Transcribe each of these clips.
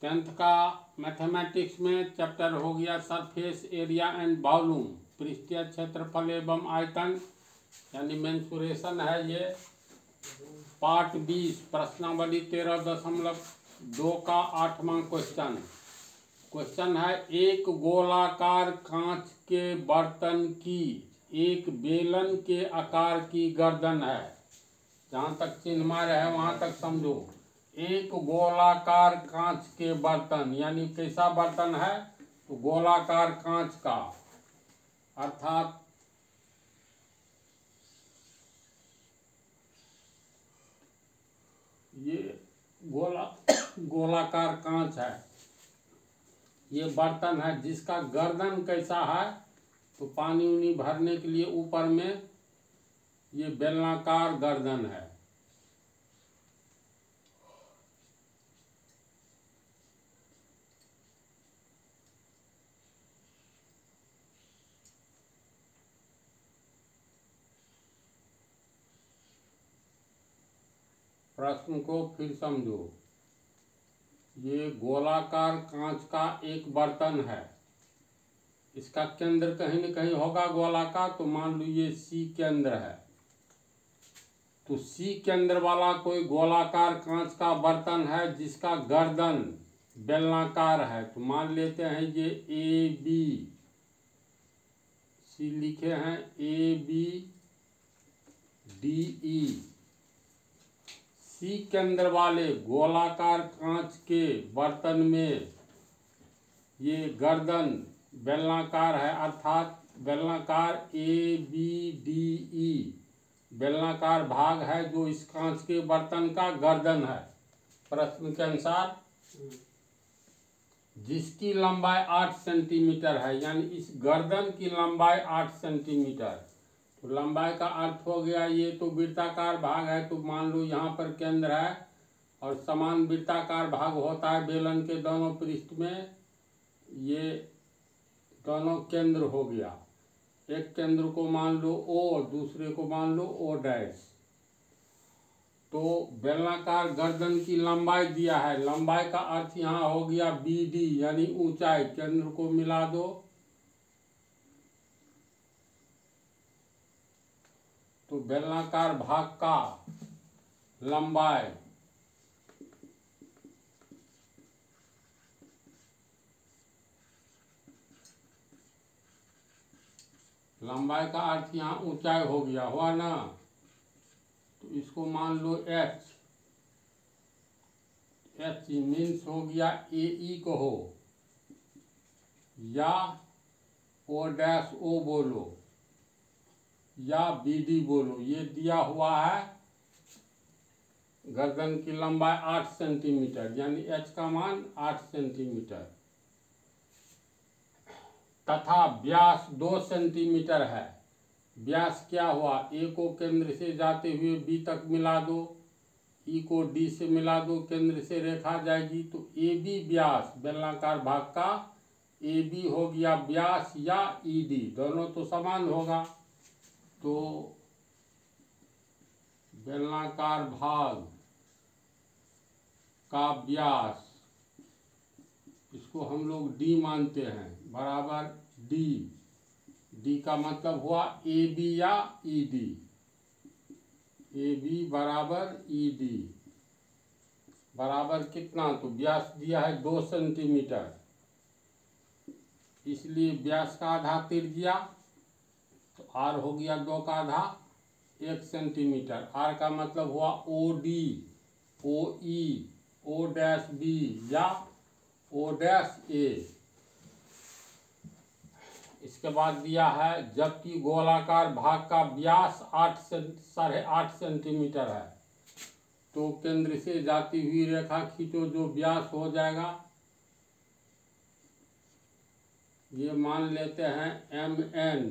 10th का mathematics में chapter हो गया सरफेस एरिया एंड वॉल्यूम, पृष्ठीय क्षेत्रफल एवं आयतन, यानी मेंसुरेशन है ये। पार्ट 20 प्रश्नावली 13.2 का 8वां क्वेश्चन है, एक गोलाकार कांच के बर्तन की एक बेलन के आकार की गर्दन है। जहाँ तक चिन्ह मारे है वहाँ तक समझो। एक गोलाकार कांच के बर्तन यानी कैसा बर्तन है, तो गोलाकार कांच का, अर्थात ये गोलाकार कांच है, ये बर्तन है जिसका गर्दन कैसा है, तो पानी उनी भरने के लिए ऊपर में ये बेलनाकार गर्दन है। प्रश्न को फिर समझो। ये गोलाकार कांच का एक बर्तन है, इसका केंद्र कहीं न कहीं होगा गोलाकार, तो मान लो ये सी केंद्र है। तो सी केंद्र वाला कोई गोलाकार कांच का बर्तन है जिसका गर्दन बेलनाकार है, तो मान लेते हैं ये ए बी, सी लिखे हैं ए बी डी ई। सी केंद्र वाले गोलाकार कांच के बर्तन में ये गर्दन बेलनाकार है, अर्थात बेलनाकार ए बी डी ई बेलनाकार भाग है जो इस कांच के बर्तन का गर्दन है। प्रश्न के अनुसार जिसकी लंबाई 8 सेंटीमीटर है, यानी इस गर्दन की लंबाई 8 सेंटीमीटर। तो लंबाई का अर्थ हो गया ये तो वृत्ताकार भाग है, तो मान लो यहाँ पर केंद्र है और समान वृत्ताकार भाग होता है बेलन के दोनों पृष्ठ में। ये दोनों केंद्र हो गया, एक केंद्र को मान लो ओ और दूसरे को मान लो ओ डैश। तो बेलनाकार गर्दन की लंबाई दिया है, लंबाई का अर्थ यहाँ हो गया बी डी यानी ऊंचाई, केंद्र को मिला दो। तो बेलनाकार भाग का लंबाई का अर्थ यहाँ ऊंचाई हो गया, हुआ ना। तो इसको मान लो एच, एच मीन्स हो गया ए ई को हो या ओ डैश ओ बोलो या बी डी बोलो। ये दिया हुआ है गर्दन की लंबाई 8 सेंटीमीटर, यानी एच का मान 8 सेंटीमीटर तथा व्यास 2 सेंटीमीटर है। व्यास क्या हुआ, ए को केंद्र से जाते हुए बी तक मिला दो, ई को डी से मिला दो, केंद्र से रेखा जाएगी। तो ए बी व्यास बेलनाकार भाग का ए बी हो गया व्यास या ई डी, दोनों तो समान होगा। तो बेलनाकार भाग का व्यास, इसको हम लोग डी मानते हैं, बराबर डी। डी का मतलब हुआ ए बी या ई डी, ए बी बराबर ई डी बराबर कितना, तो व्यास दिया है 2 सेंटीमीटर, इसलिए व्यास का आधा त्रिज्या, तो आर हो गया 2 का आधा 1 सेंटीमीटर। आर का मतलब हुआ ओ डी, ओ ई, ओ डैश बी या ओ डैश ए। इसके बाद दिया है जबकि गोलाकार भाग का व्यास 8.5 सेंटीमीटर है, तो केंद्र से जाती हुई रेखा खींचो, जो व्यास हो जाएगा ये मान लेते हैं एम एन।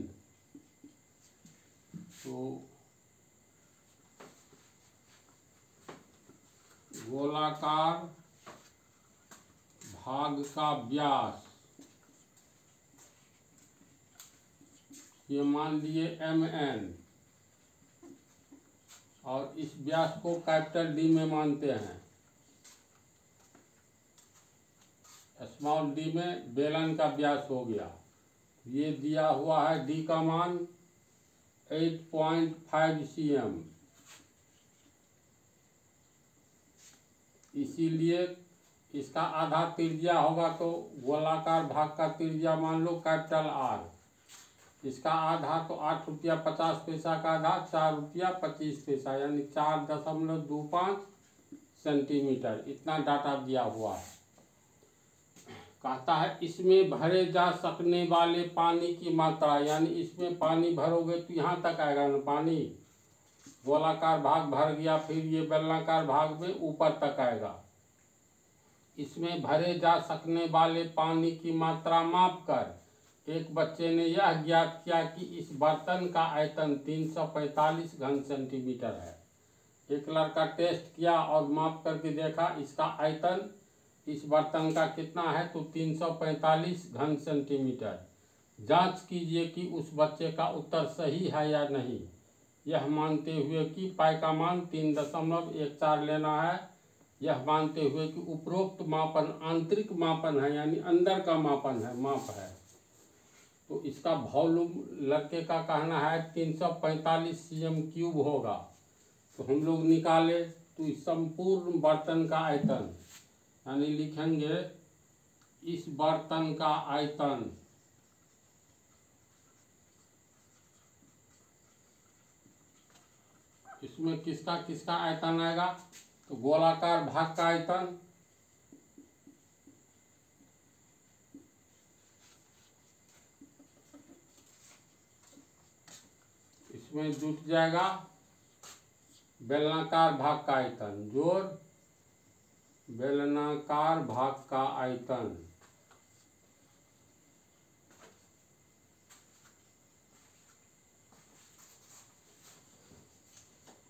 तो गोलाकार भाग का व्यास ये मान लिए एम एन, और इस व्यास को कैपिटल डी में मानते हैं। स्मॉल डी में बेलन का व्यास हो गया। ये दिया हुआ है डी का मान 8.5 cm, इसीलिए इसका आधा त्रिज्या होगा तो गोलाकार भाग का त्रिज्या मान लो कैपिटल R। इसका आधा तो 8 रुपया 50 पैसा का आधा 4 रुपया 25 पैसा, यानी 4.25 सेंटीमीटर, इतना डाटा दिया हुआ है। कहता है इसमें भरे जा सकने वाले पानी की मात्रा, यानी इसमें पानी भरोगे तो यहाँ तक आएगा ना पानी, गोलाकार भाग भर गया, फिर ये बेलनाकार भाग में ऊपर तक आएगा। इसमें भरे जा सकने वाले पानी की मात्रा माप कर एक बच्चे ने यह ज्ञात किया कि इस बर्तन का आयतन 345 घन सेंटीमीटर है। एक लड़का टेस्ट किया और माप करके देखा इसका आयतन इस बर्तन का कितना है, तो 345 घन सेंटीमीटर। जांच कीजिए कि उस बच्चे का उत्तर सही है या नहीं, यह मानते हुए कि पाई का मान 3.14 लेना है, यह मानते हुए कि उपरोक्त मापन आंतरिक मापन है, यानी अंदर का मापन है, माप है। तो इसका वॉल्यूम लड़के का कहना है 345 cm³ होगा। तो हम लोग निकाले तो इस संपूर्ण बर्तन का आयतन, यानी लिखेंगे इस बर्तन का आयतन इसमें किसका किसका आयतन आएगा, तो गोलाकार भाग का आयतन, इसमें जुट जाएगा बेलनाकार भाग का आयतन, जोड़ बेलनाकार भाग का आयतन।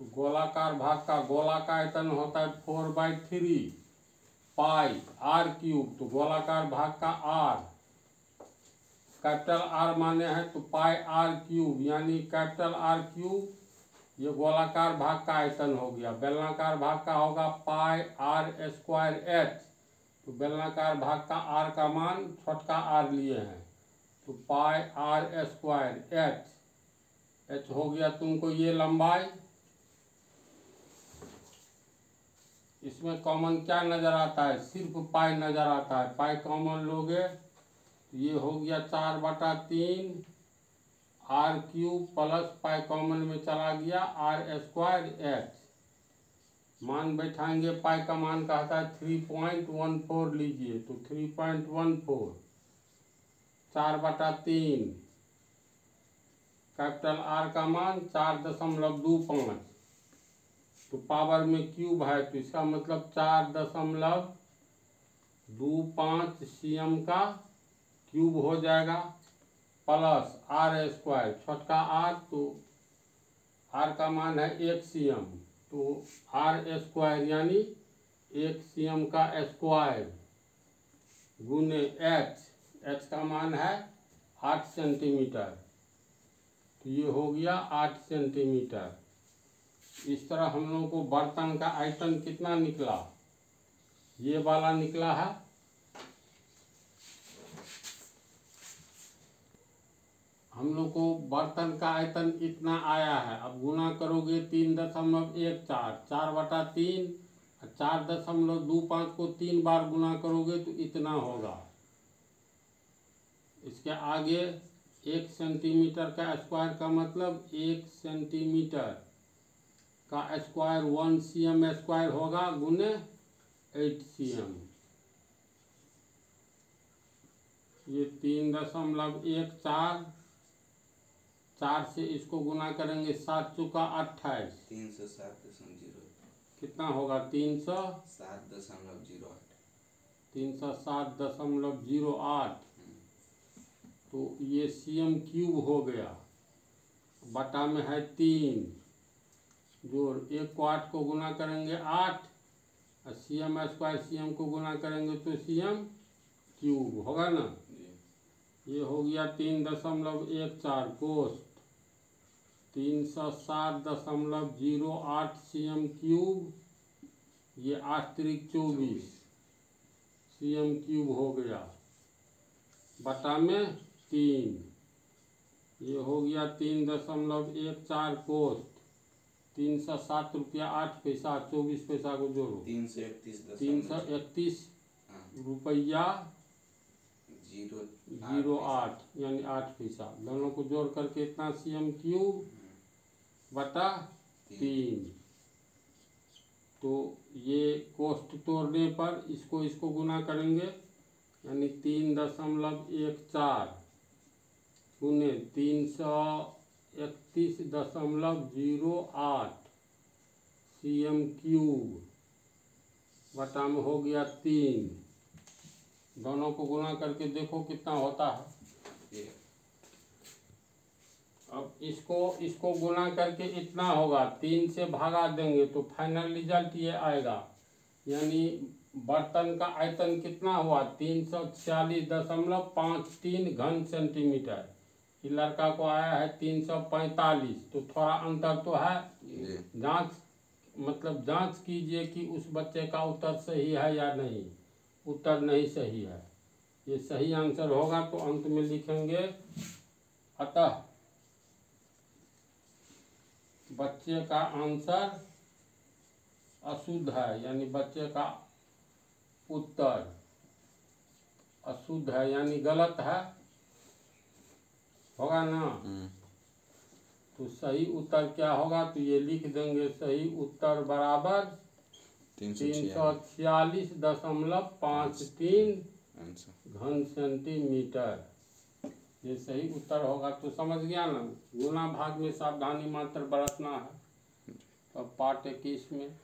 गोलाकार भाग का गोला का आयतन होता है 4/3 पाई r³। तो गोलाकार भाग का r, कैपिटल R माने हैं तो पाई r³, यानी कैपिटल R³, ये गोलाकार भाग का आयतन हो गया। बेलनाकार भाग का होगा पाई r²h। तो बेलनाकार भाग का r का मान छोटका r लिए हैं, तो पाई r²h, h हो गया तुमको ये लंबाई। इसमें कॉमन क्या नज़र आता है, सिर्फ पाई नज़र आता है, पाई कॉमन लोगे तो ये हो गया 4/3 r³ प्लस पाई कॉमन में चला गया r²h। मान बैठाएंगे, पाई का मान कहता है 3.14 लीजिए, तो 3.14 4/3 कैपिटल R का मान 4.25, तो पावर में क्यूब है तो इसका मतलब 4.25 cm का क्यूब हो जाएगा, प्लस r² छोटका r, तो r का मान है 1 cm, तो r² यानी 1 cm का स्क्वायर गुने h का मान है 8 सेंटीमीटर, तो ये हो गया 8 सेंटीमीटर। इस तरह हम लोगों को बर्तन का आयतन कितना निकला, ये वाला निकला है। हम लोग को बर्तन का आयतन इतना आया है, अब गुना करोगे 3.14, 4/3, 4.25 को 3 बार गुना करोगे तो इतना होगा। इसके आगे 1 सेंटीमीटर का स्क्वायर का मतलब 1 सेंटीमीटर का स्क्वायर 1 cm स्क्वायर होगा गुने 8 cm। ये 3.14, 4 से इसको गुना करेंगे 7 चौका 28, 307.08 कितना होगा 307.08। 307.08, तो ये cm³ हो गया, बटा में है 3, जोड़ 1 को 8 को गुना करेंगे 8, और cm स्क्वायर cm को गुना करेंगे तो cm³ होगा ना। ये हो गया 3.14 कोष्ट 307.08 cm³, ये 8 × 24 cm³ हो गया बटा में 3। ये हो गया 3.14 कोष्ठ 307 रुपया 8 पैसा 24 पैसा को जोड़ो 331 रुपया 08 यानी 8 पैसा। दोनों को जोड़ करके इतना cm³ बटा 3। तो ये कोष्ठ तोड़ने पर इसको गुना करेंगे यानी 3.14 गुने 331.08 cm³ बटा में हो गया 3। दोनों को गुना करके देखो कितना होता है। अब इसको गुना करके इतना होगा, 3 से भागा देंगे तो फाइनल रिजल्ट ये आएगा। यानी बर्तन का आयतन कितना हुआ 346.53 घन सेंटीमीटर। ये लड़का को आया है 345, तो थोड़ा अंतर तो है। जांच कीजिए कि उस बच्चे का उत्तर सही है या नहीं। उत्तर नहीं सही है। ये सही आंसर होगा तो अंत में लिखेंगे अतः बच्चे का आंसर अशुद्ध है, यानी बच्चे का उत्तर अशुद्ध है यानी गलत है, होगा ना। तो सही उत्तर क्या होगा, तो ये लिख देंगे सही उत्तर बराबर 346.53 घन सेंटीमीटर। ये सही उत्तर होगा। तो समझ गया ना, गुना भाग में सावधानी मात्र बरतना है। तो पार्ट 21 में